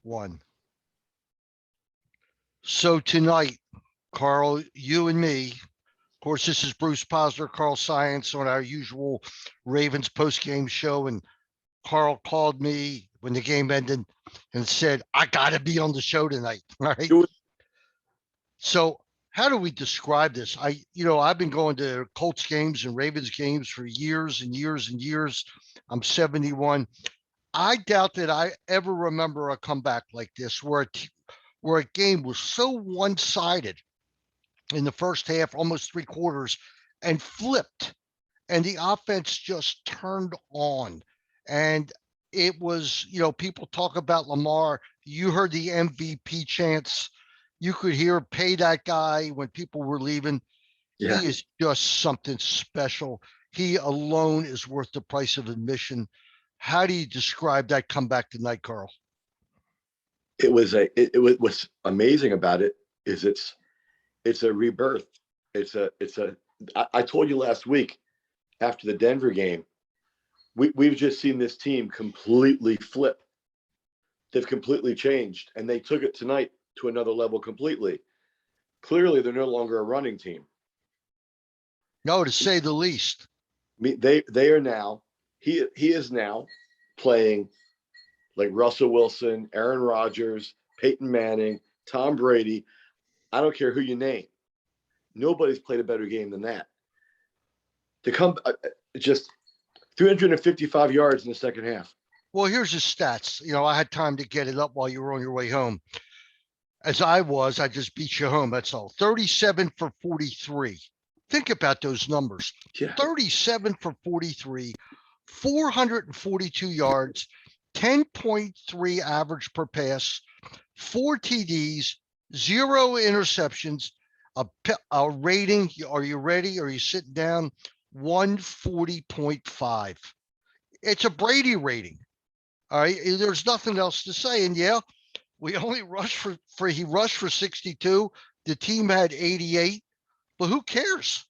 One. So tonight, Carl, you and me, of course, this is Bruce Posner, Carl Saiontz on our usual Ravens post-game show. And Carl called me when the game ended and said, I got to be on the show tonight. All right. So how do we describe this? I've been going to Colts games and Ravens games for years and years and years. I'm 71. I doubt that I ever remember a comeback like this where a game was so one-sided in the first half, almost three quarters, and flipped, and the offense just turned on. And it was, people talk about Lamar. You heard the MVP chants. You could hear pay that guy when people were leaving. Yeah. He is just something special. He alone is worth the price of admission. How do you describe that comeback tonight, Carl? What's amazing about it is it's a rebirth. I told you last week after the Denver game, we've just seen this team completely flip. They've completely changed, and they took it tonight to another level completely. Clearly, they're no longer a running team. No, to say the least. They are now. He is now playing like Russell Wilson, Aaron Rodgers, Peyton Manning, Tom Brady. I don't care who you name. Nobody's played a better game than that. To come just 355 yards in the second half. Well, here's his stats. I had time to get it up while you were on your way home. As I just beat you home. That's all. 37 for 43. Think about those numbers. Yeah. 37 for 43, 442 yards, 10.3 average per pass, 4 TDs, 0 interceptions, a rating. Are you ready? Are you sitting down? 140.5. It's a Brady rating. All right. There's nothing else to say. And yeah, we only rushed he rushed for 62. The team had 88, but who cares?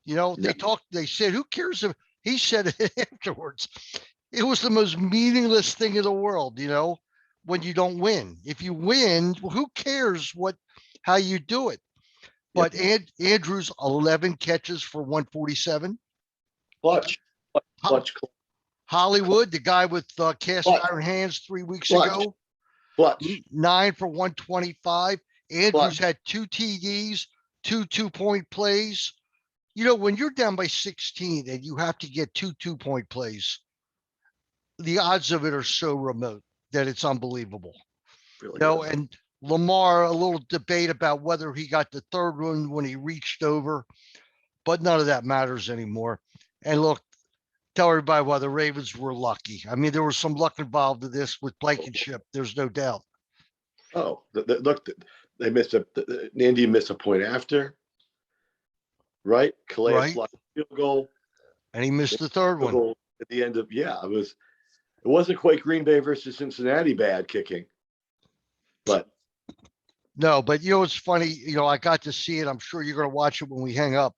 They said, who cares if he said it afterwards? It was the most meaningless thing in the world, when you don't win. If you win, well, who cares how you do it? But yep. Andrews, 11 catches for 147. Clutch. Hollywood, the guy with cast iron hands 3 weeks ago. Clutch. 9 for 125. Andrews had 2 TDs, 2 2-point plays. When you're down by 16 and you have to get 2 2-point plays, the odds of it are so remote that it's unbelievable. Really and Lamar, a little debate about whether he got the third one when he reached over, but none of that matters anymore. And look, tell everybody why the Ravens were lucky. I mean, there was some luck involved in this with Blankenship. There's no doubt. Oh, look, they missed Andy missed a point after, right? Calais blocked the field goal, and he missed the third one at the end of. Yeah, it wasn't quite Green Bay versus Cincinnati bad kicking, but. No, but it's funny. I got to see it. I'm sure you're going to watch it when we hang up.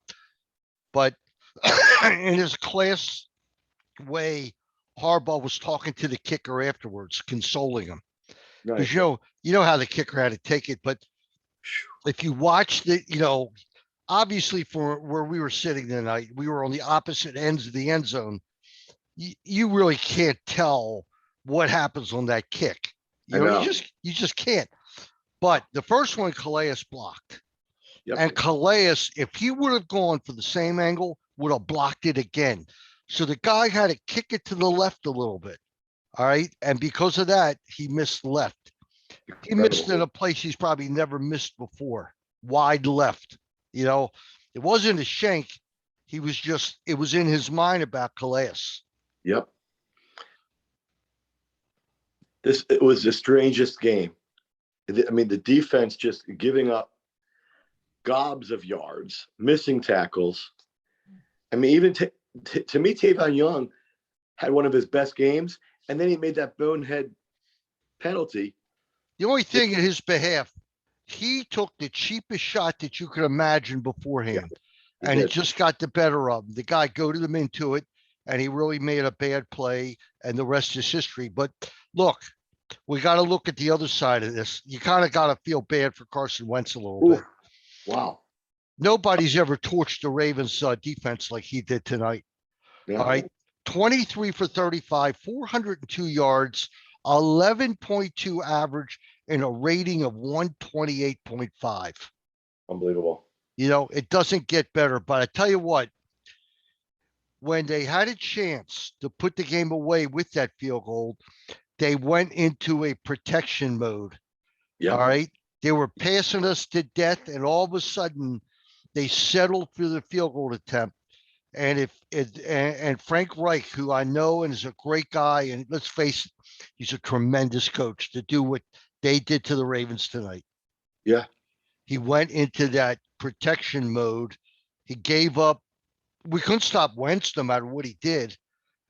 But in his class way, Harbaugh was talking to the kicker afterwards, consoling him. Because you know how the kicker had to take it. But if you watched it, obviously for where we were sitting tonight, we were on the opposite ends of the end zone. You really can't tell what happens on that kick. You just can't. But the first one, Calais blocked. Yep. And Calais, if he would have gone for the same angle, would have blocked it again. So the guy had to kick it to the left a little bit. All right. And because of that, he missed left. He missed in a place he's probably never missed before. Wide left. It wasn't a shank. It was in his mind about Calais. Yep. It was the strangest game. I mean, the defense just giving up gobs of yards, missing tackles. I mean, even to me, Tavon Young had one of his best games, and then he made that bonehead penalty. The only thing in his behalf, he took the cheapest shot that you could imagine beforehand, and it just got the better of him. The guy goaded him into it, and he really made a bad play, and the rest is history. But look, we got to look at the other side of this. You kind of got to feel bad for Carson Wentz a little Ooh, bit. wow. Nobody's ever torched the Ravens defense like he did tonight. All Yeah, right. 23 for 35, 402 yards, 11.2 average, and a rating of 128.5. unbelievable. It doesn't get better. But I tell you what, when they had a chance to put the game away with that field goal, they went into a protection mode. Yeah. All right. They were passing us to death, and all of a sudden they settled for the field goal attempt. And Frank Reich, who I know and is a great guy, and let's face it, he's a tremendous coach to do what they did to the Ravens tonight. Yeah. He went into that protection mode. He gave up. We couldn't stop Wentz no matter what he did.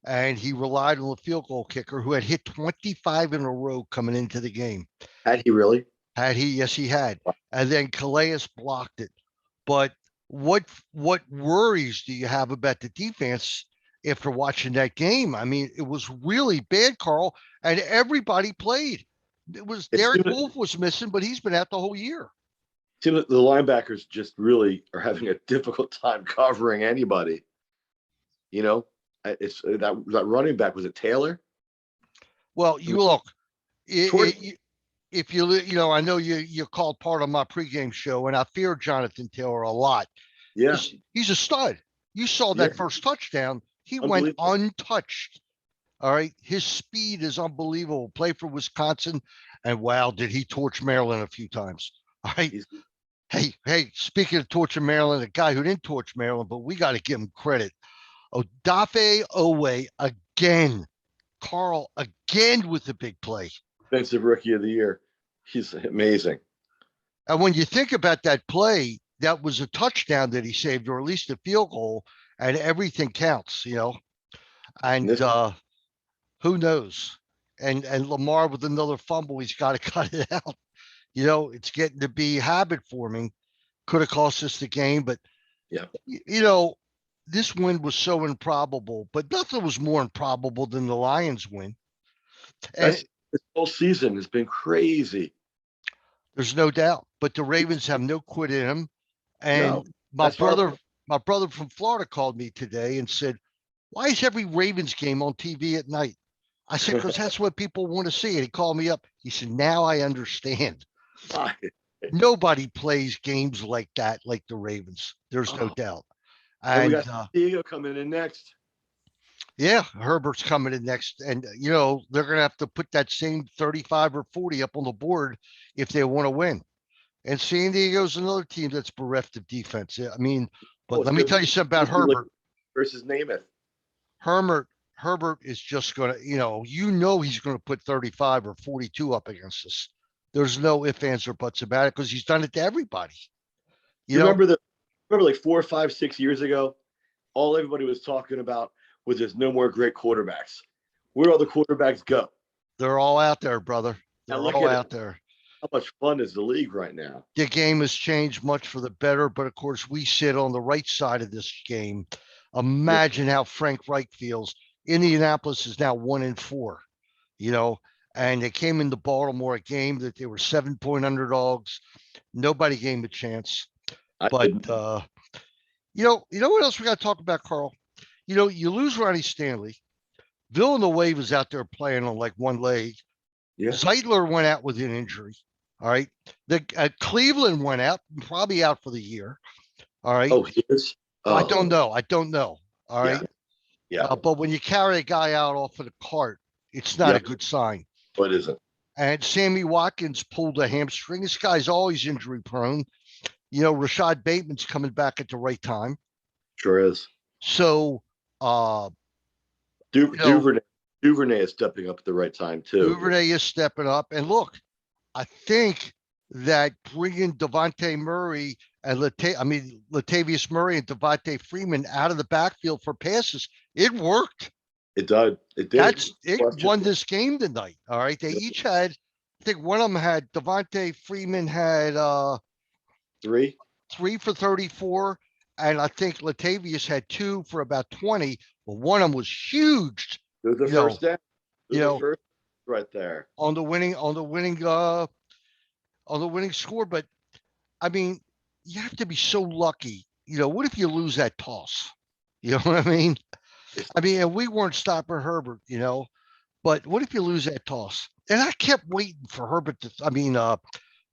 And he relied on the field goal kicker who had hit 25 in a row coming into the game. Had he really? Had he? Yes, he had. And then Calais blocked it. But what worries do you have about the defense after watching that game? I mean, it was really bad, Carl, and everybody played. It was Derek Wolfe was missing, but he's been out the whole year. The linebackers just really are having a difficult time covering anybody. It's that running back, was it Taylor? Well, look, if I know you called part of my pregame show, and I fear Jonathan Taylor a lot. Yeah, he's a stud. You saw that first touchdown; he went untouched. All right, his speed is unbelievable. Play for Wisconsin, and wow, did he torch Maryland a few times? All right. Hey, speaking of torching Maryland, a guy who didn't torch Maryland, but we got to give him credit. Odafe Owe again. Carl again with the big play. Defensive Rookie of the Year. He's amazing. And when you think about that play, that was a touchdown that he saved, or at least a field goal, and everything counts, And who knows? And Lamar with another fumble, he's got to cut it out. It's getting to be habit forming. Could have cost us the game, but yeah, this win was so improbable, but nothing was more improbable than the Lions win. And this whole season has been crazy. There's no doubt, but the Ravens have no quit in them. And my brother from Florida called me today and said, "Why is every Ravens game on TV at night?" I said, "Because that's what people want to see." And he called me up. He said, "Now I understand." Nobody plays games like that, like the Ravens. There's no doubt. And we got Diego coming in next. Yeah, Herbert's coming in next. And, they're going to have to put that same 35 or 40 up on the board if they want to win. And San Diego's another team that's bereft of defense. I mean, but let me tell you something about Herbert. Versus Namath. Herbert is just going to, he's going to put 35 or 42 up against us. There's no ifs, ands, or buts about it because he's done it to everybody. Remember like 4, 5, 6 years ago, all everybody was talking about was there's no more great quarterbacks. Where all the quarterbacks go? They're all out there, brother. They're all out there. How much fun is the league right now? The game has changed much for the better, but of course we sit on the right side of this game. Imagine how Frank Reich feels. Indianapolis is now 1-4, and they came into Baltimore, a game that they were 7-point underdogs. Nobody gave them a chance. But you know what else we got to talk about, Carl? You lose Ronnie Stanley. Villanueva was out there playing on like one leg. Yeah. Zeitler went out with an injury. All right. The Cleveland went out, probably out for the year. All right. Oh, he is? Oh. I don't know. All right. Yeah. But when you carry a guy out off of the cart, it's not a good sign. What is it? And Sammy Watkins pulled a hamstring. This guy's always injury prone. Rashad Bateman's coming back at the right time. Sure is. So, Duvernay is stepping up at the right time too. Duvernay is stepping up, and look, I think that bringing Devontae Murray and Latavius Murray and Devontae Freeman out of the backfield for passes, it worked. It did. It won this game tonight. All right, they each had. I think one of them had Devontae Freeman had 3 for 34. And I think Latavius had 2 for about 20, but one of them was huge. It was the first down. right there. on the winning score. But I mean, you have to be so lucky. What if you lose that toss? You know what I mean? And we weren't stopping Herbert, but what if you lose that toss? And I kept waiting for Herbert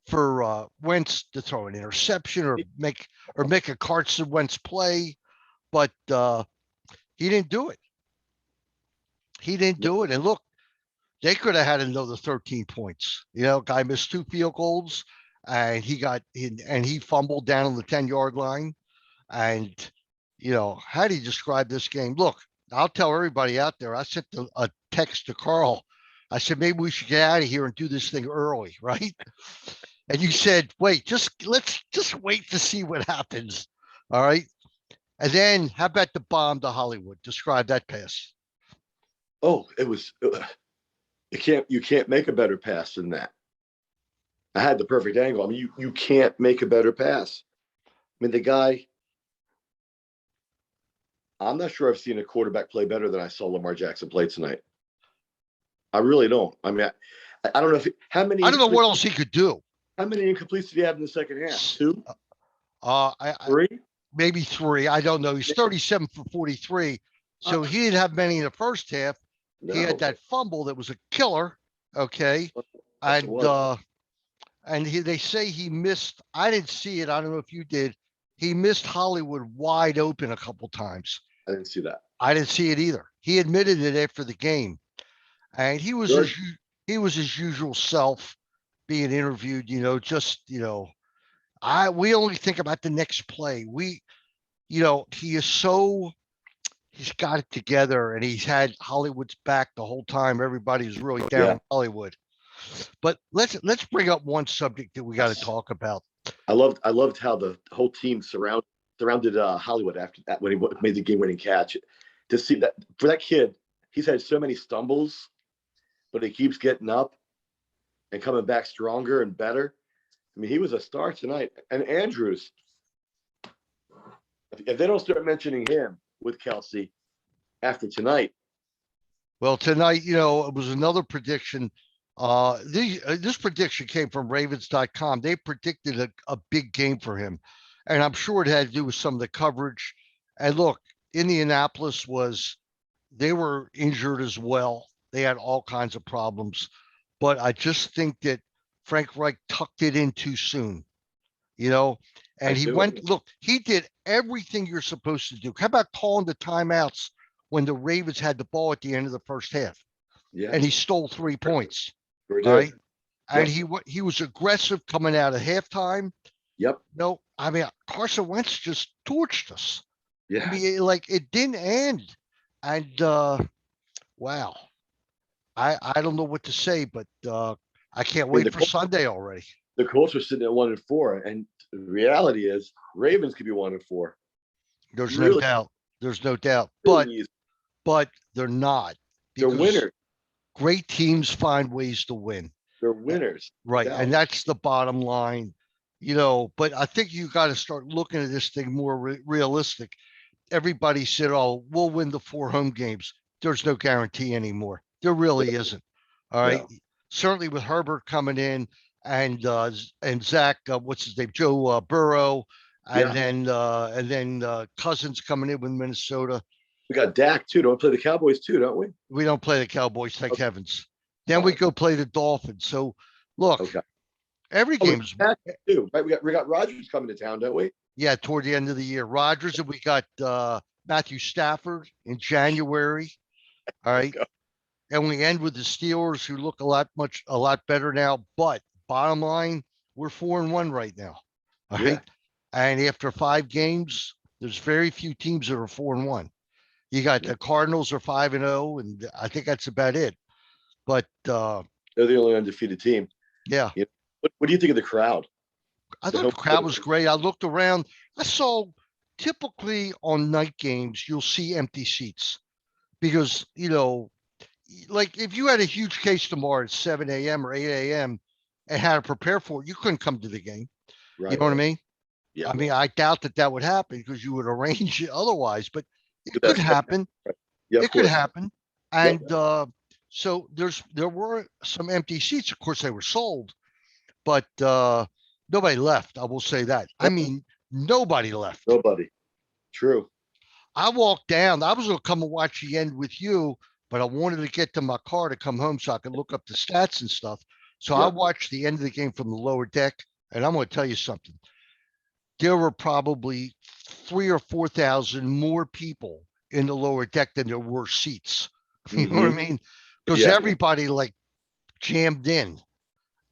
for Wentz to throw an interception or make a Carson Wentz play, but he didn't do it. He didn't do it. And look, they could have had another 13 points. Guy missed 2 field goals, and he fumbled down on the 10-yard line. And how do you describe this game? Look, I'll tell everybody out there. I sent a text to Carl. I said, maybe we should get out of here and do this thing early, right? And you said, wait, let's wait to see what happens. All right. And then how about the bomb to Hollywood? Describe that pass. Oh, you can't make a better pass than that. I had the perfect angle. I mean, you can't make a better pass. I mean, the guy, I'm not sure I've seen a quarterback play better than I saw Lamar Jackson play tonight. I really don't. I mean, I don't know how many. I don't know what else he could do. How many incompletes did he have in the second half? 2? 3? Maybe 3. I don't know. He's 37 for 43. So he didn't have many in the first half. No. He had that fumble that was a killer. Okay. They say he missed. I didn't see it. I don't know if you did. He missed Hollywood wide open a couple times. I didn't see that. I didn't see it either. He admitted it after the game, and he was his usual self being interviewed. We only think about the next play. He is so. He's got it together, and he's had Hollywood's back the whole time. Everybody was really down on Hollywood. But let's bring up one subject that we got to talk about. I loved how the whole team surrounded Hollywood after that when he made the game-winning catch. To see that for that kid, he's had so many stumbles, but he keeps getting up and coming back stronger and better. I mean, he was a star tonight. And Andrews, if they don't start mentioning him with Kelsey after tonight. Well, tonight, it was another prediction. This prediction came from Ravens.com. They predicted a big game for him. And I'm sure it had to do with some of the coverage. And look, Indianapolis they were injured as well. They had all kinds of problems. But I just think that Frank Reich tucked it in too soon, and he did everything you're supposed to do. How about calling the timeouts when the Ravens had the ball at the end of the first half? Yeah. And he stole 3 points. All right. And he was aggressive coming out of halftime. Yep. No, I mean, Carson Wentz just torched us. Yeah. I mean, it didn't end. And wow. I don't know what to say, but I can't wait for Sunday already. The Colts are sitting at 1-4, and the reality is Ravens could be 1-4. There's no doubt. There's no doubt. But they're not. They're winners. Great teams find ways to win. They're winners. Right. Yeah. And that's the bottom line. But I think you got to start looking at this thing more realistic. Everybody said, oh, we'll win the 4 home games. There's no guarantee anymore. There really isn't. All right. No. Certainly with Herbert coming in and Zach, what's his name? Joe Burrow. And then Cousins coming in with Minnesota. We got Dak too. Don't we play the Cowboys too, don't we? We don't play the Cowboys, thank heavens. Then we go play the Dolphins. So look, every game's too. Right? We got Rodgers coming to town, don't we? Yeah, toward the end of the year. Rodgers, and we got Matthew Stafford in January. All right. And we end with the Steelers, who look a lot better now. But bottom line, we're 4-1 right now. All right. And after 5 games, there's very few teams that are 4-1. You got the Cardinals are 5-0, and I think that's about it. But they're the only undefeated team. Yeah. What do you think of the crowd? I thought the crowd was great. I looked around. I saw typically on night games, you'll see empty seats because, like if you had a huge case tomorrow at 7 a.m. or 8 a.m. and had to prepare for it, you couldn't come to the game. Right. You know what I mean? Yeah. I mean, I doubt that would happen because you would arrange it otherwise, but it could happen. Yeah, it could happen. And So there were some empty seats. Of course, they were sold, but nobody left. I will say that. I mean, nobody left. Nobody. True. I walked down. I was going to come and watch the end with you, but I wanted to get to my car to come home so I could look up the stats and stuff. So I Yeah. watched the end of the game from the lower deck, and I'm going to tell you something. There were probably 3 or 4,000 more people in the lower deck than there were seats. You know what I Mhm. mean? Because Yeah. everybody like jammed in,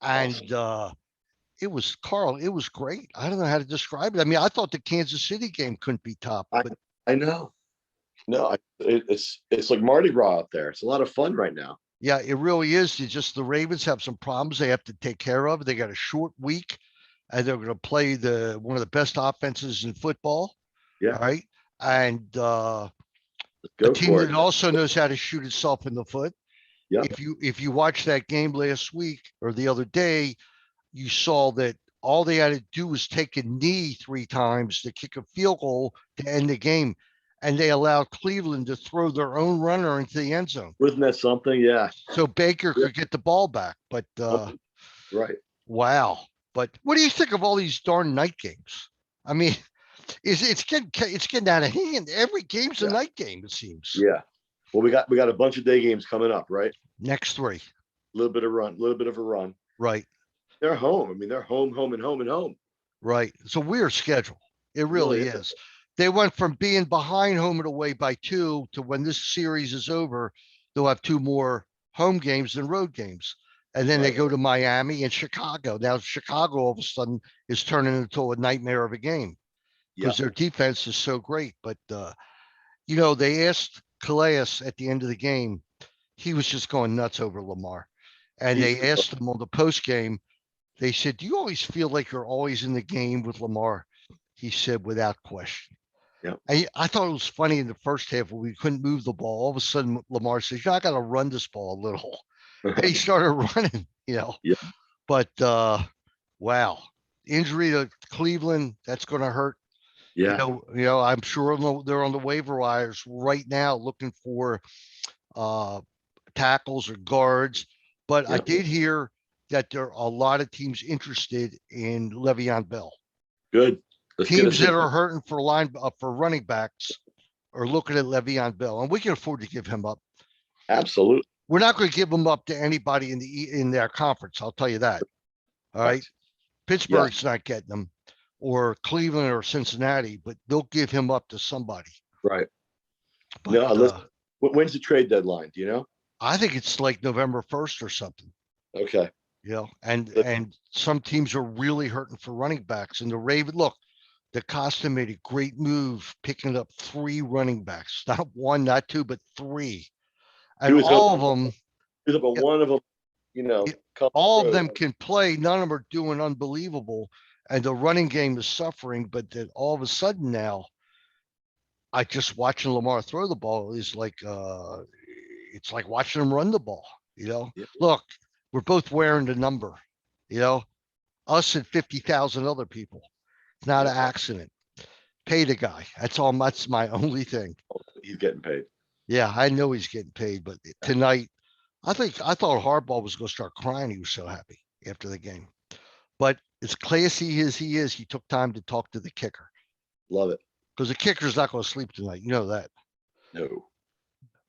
and Awesome. it was Carl. It was great. I don't know how to describe it. I mean, I thought the Kansas City game couldn't be topped, I but I know. No, it's like Mardi Gras out there. It's a lot of fun right now. yeah, it really is. It's just the Ravens have some problems they have to take care of. They got a short week, and they're going to play the one of the best offenses in football. Yeah. All right, and Let's a go team for that it. also knows how to shoot itself in the foot. Yep. If you watch that game last week or the other day, you saw that all they had to do was take a knee 3 times to kick a field goal to end the game, and they allowed Cleveland to throw their own runner into the end zone. Wasn't that something? Yeah. So Baker Yeah. could get the ball back. But Right. wow. But what do you think of all these darn night games? I mean, it's getting out of hand. Every game's a Yeah. night game, it seems. Yeah. Well, we got a bunch of day games coming up, right? Next 3. A little bit of a run. Right. They're home. I mean, they're home, home, and home and home. Right. It's a weird schedule. It really Really is. They went from being behind home and away by 2 to when this series is over, they'll have 2 more home games than road games. And then they Right. go to Miami and Chicago. Now Chicago all of a sudden is turning into a nightmare of a game Yeah. because their defense is so great. But they asked Calais at the end of the game, he was just going nuts over Lamar. And He's they asked him on the post game, they said, "Do you always feel like you're always in the game with Lamar?" He said, "Without question." yeah. I thought it was funny in the first half when we couldn't move the ball. All of a sudden, Lamar says, "I got to run this ball a little." And he started running. Yeah. But wow, injury to Cleveland, that's going to hurt. Yeah. I'm sure they're on the waiver wires right now looking for uh, tackles or guards. But I Yeah. did hear that there are a lot of teams interested in Le'Veon Bell. Good. Let's get Teams us that in. are hurting for running backs are looking at Le'Veon Bell, and we can afford to give him up. Absolutely. We're not going to give him up to anybody in their conference. I'll tell you that. All right, Right. Yeah. Pittsburgh's not getting him, or Cleveland or Cincinnati, but they'll give him up to somebody. Right. But No, listen. When's the trade deadline? Do you know? I think it's like November 1st or something. Okay. And some teams are really hurting for running backs. And the Raven, DaCosta made a great move picking up 3 running backs, not 1, not 2, but 3, He and was all of hoping. them, He was hoping one of them, come all of through. them can play. None of them are doing unbelievable, and the running game is suffering. But then all of a sudden now, I just watching Lamar throw the ball is like it's like watching him run the ball. Yeah. Look, we're both wearing the number. You know, us and 50,000 other people. It's not an Yeah. accident. Pay the guy. That's all. That's my only thing. He's getting paid. Yeah, I know he's getting paid, but tonight, I thought Harbaugh was going to start crying. He was so happy after the game. But as classy as he is, he took time to talk to the kicker Love it. because the kicker's not going to sleep tonight. You know that. No.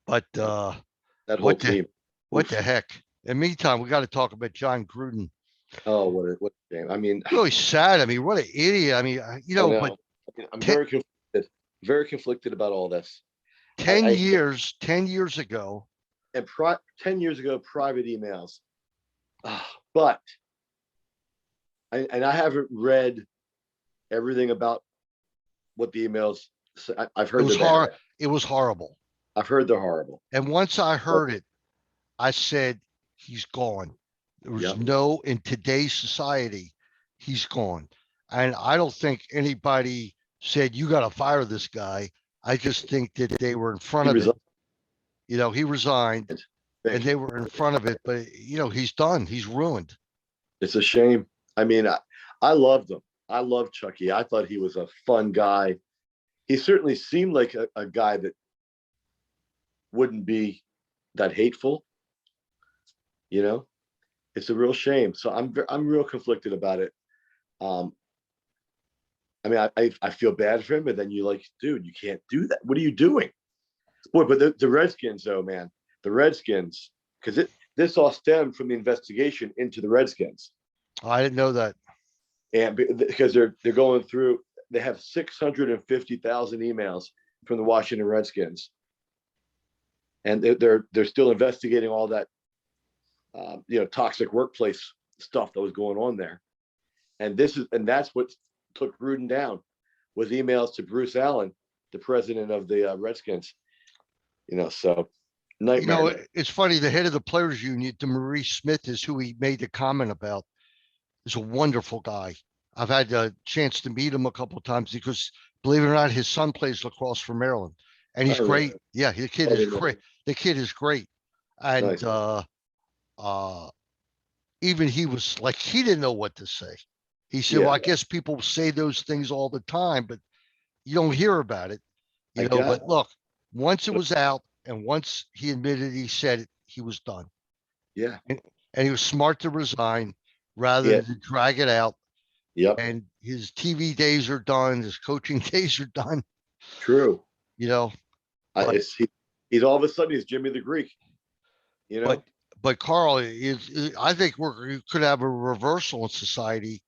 But That whole what the team. what Oof. the heck? In the meantime, we got to talk about John Gruden. Oh, what a shame. I mean, Really sad. I mean, what an idiot. I mean, I know. but I'm ten, very conflicted about all this. 10 years, 10 years ago, And 10 years ago, private emails. But I haven't read everything about what the emails. I've it heard was they're bad. it was horrible. I've heard they're horrible. And once I heard it, I said, he's gone. There was Yep. in today's society, he's gone. And I don't think anybody said, you got to fire this guy. I just think that they were in front He of it. resigned. He resigned and they were in front of it, but he's done. He's ruined. It's a shame. I mean, I loved him. I loved Chucky. I thought he was a fun guy. He certainly seemed like a guy that wouldn't be that hateful. You know, it's a real shame. So I'm real conflicted about it. I mean, I feel bad for him, but then you like, dude, you can't do that. What are you doing? Boy, but the Redskins, though, man, the Redskins, because this all stemmed from the investigation into the Redskins, I didn't know that. and because they're going through, they have 650,000 emails from the Washington Redskins, and they're still investigating all that, toxic workplace stuff that was going on there, and that's what took Gruden down, was emails to Bruce Allen, the president of the Redskins. So nightmare. It's funny. The head of the players union, Maurice Smith, is who he made the comment about. Is a wonderful guy. I've had a chance to meet him a couple of times because, believe it or not, his son plays lacrosse for Maryland, and he's great. Yeah, the kid is great. The kid is great, and nice. Even he was like, he didn't know what to say. He said, "Well, I guess people say those things all the time, but you don't hear about it, But look, once it was out, and once he admitted he said it, he was done. Yeah, and he was smart to resign rather than drag it out. Yep. And his TV days are done. His coaching days are done. True. But, he's all of a sudden he's Jimmy the Greek. But Carl, I think we could have a reversal in society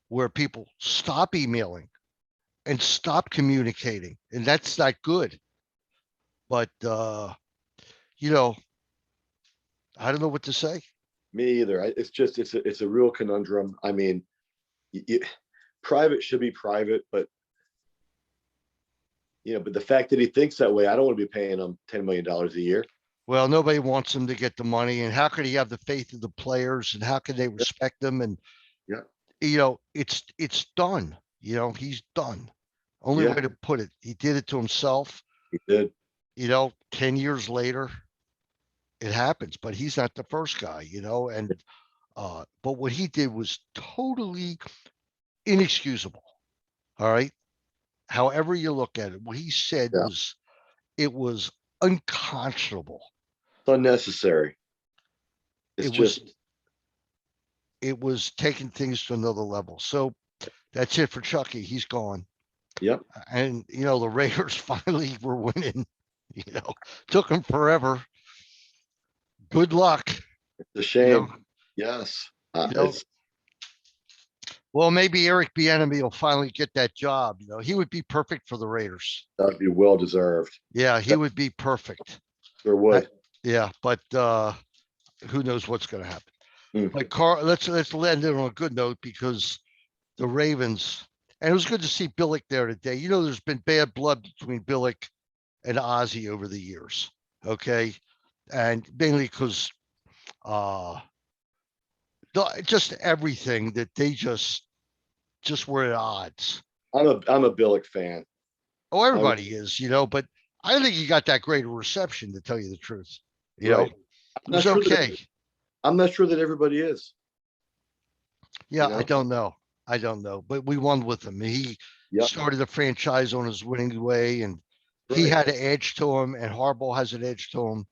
where people stop emailing and stop communicating, and that's not good. But I don't know what to say. Me either. It's a real conundrum. I mean, private should be private, but but the fact that he thinks that way, I don't want to be paying him $10 million a year. Well, nobody wants him to get the money, and how could he have the faith of the players, and how can they respect them? And it's done. He's done. Only way to put it. He did it to himself. He did. 10 years later, it happens, but he's not the first guy, and but what he did was totally inexcusable. All right. However you look at it, what he said was unconscionable. It's unnecessary. It was taking things to another level. So that's it for Chucky. He's gone. Yep. And the Raiders finally were winning. Took them forever. Good luck. It's a shame. Yes. Well, maybe Eric Bieniemy will finally get that job. He would be perfect for the Raiders. That would be well deserved. Yeah, he would be perfect. Sure would. But who knows what's going to happen? But Carl, let's land it on a good note, because the Ravens, and it was good to see Billick there today. There's been bad blood between Billick and Ozzie over the years. Okay, and mainly because just everything that they just were at odds. I'm a Billick fan. Oh, everybody is, but I don't think he got that great a reception, to tell you the truth. It was okay. I'm not sure that everybody is. Yeah, I don't know, but we won with him. He started the franchise on his winning way, and he had an edge to him, and Harbaugh has an edge to him.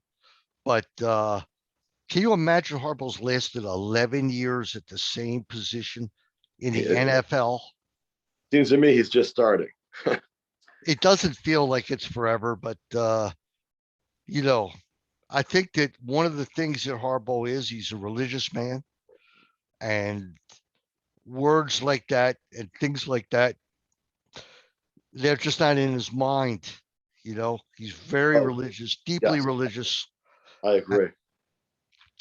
But can you imagine Harbaugh's lasted 11 years at the same position in the NFL? Seems to me he's just starting. It doesn't feel like it's forever, but I think that one of the things that Harbaugh is, he's a religious man, and words like that and things like that, they're just not in his mind. He's very religious, deeply religious. I agree.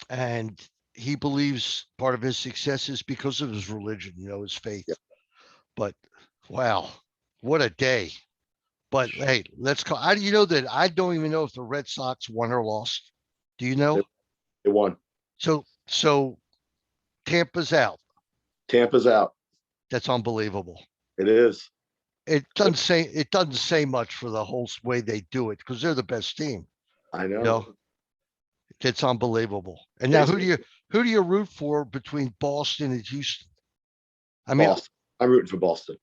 And he believes part of his success is because of his religion, his faith. Yeah. But wow, what a day. But hey, let's call. I don't even know if the Red Sox won or lost. Do you know? They won. So Tampa's out. Tampa's out. That's unbelievable. It is. It doesn't say much for the whole way they do it, because they're the best team. I know. It's unbelievable. And now who do you root for between Boston and Houston? I mean, Boston. I'm rooting for Boston.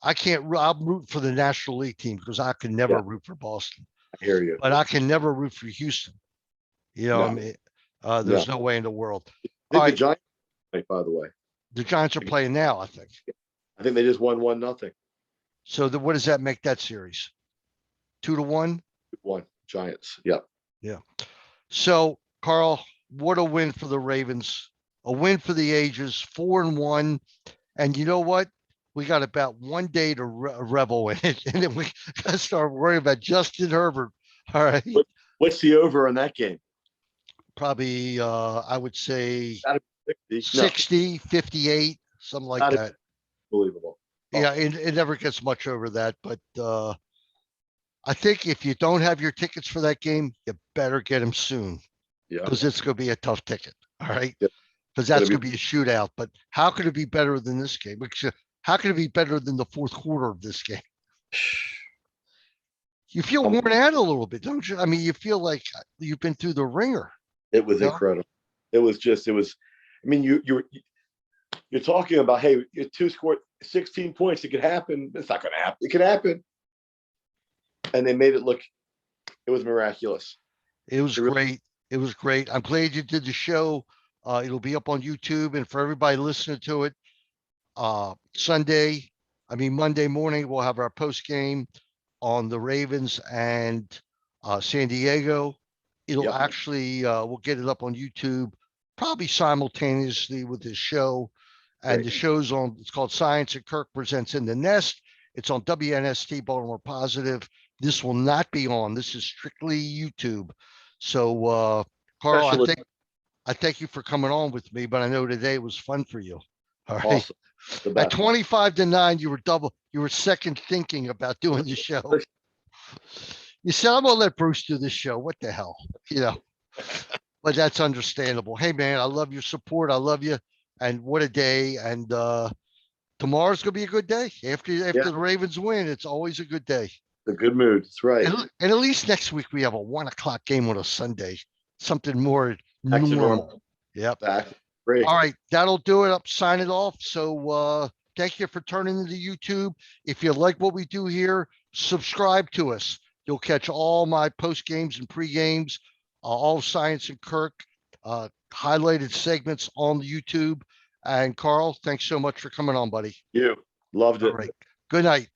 I'm rooting for the National League team, because I can never root for Boston. I hear you. But I can never root for Houston. There's no way in the world. I All think the right, Giants, by the way, the Giants are playing now, I think. I think they just won 1-0. So what does that make that series? 2-1? One Giants. Yep. Yeah. So, Carl, what a win for the Ravens. A win for the ages, 4-1. And you know what? We got about 1 day to revel in it. And then we got to start worrying about Justin Herbert. All right. What's the over on that game? Probably, I would say Gotta be 60. No, 60, 58, something like Gotta- that. unbelievable. Oh, Yeah, it never gets much over that. But I think if you don't have your tickets for that game, you better get them soon yeah. because it's going to be a tough ticket. All right. Yeah. Because that's Gonna going to be a shootout. But how could it be better than this game? How could it be better than the fourth quarter of this game? You feel worn out a little bit, don't you? I mean, you feel like you've been through the ringer. It was incredible. It was. I mean, you're talking about, hey, your two scored 16 points. It could happen. It's not going to happen. It could happen. And they made it look. It was miraculous. It was great. It was great. I'm glad you did the show. It'll be up on YouTube, and for everybody listening to it, Monday morning, we'll have our post game on the Ravens and San Diego. It'll actually, we'll get it up on YouTube, probably simultaneously with this show. And the show's on, it's called Saiontz and Kirk Presents In the Nest. It's on WNST Baltimore Positive. This will not be on. This is strictly YouTube. So, Carl, I thank you for coming on with me, but I know today was fun for you. All right. Awesome. At 25-9, you were second thinking about doing the show. You said, I'm gonna let Bruce do this show. What the hell? But that's understandable. Hey man, I love your support. I love you. And what a day. And tomorrow's gonna be a good day. After the Ravens win, it's always a good day. A good mood. That's right. And at least next week we have a 1 o'clock game on a Sunday. Something more normal. Yep. Great. All right, that'll do it. Sign it off. So thank you for turning into YouTube. If you like what we do here, subscribe to us. You'll catch all my post games and pre games, all Saiontz and Kirk, highlighted segments on the YouTube. And Carl, thanks so much for coming on, buddy. You loved it. All right. Good night.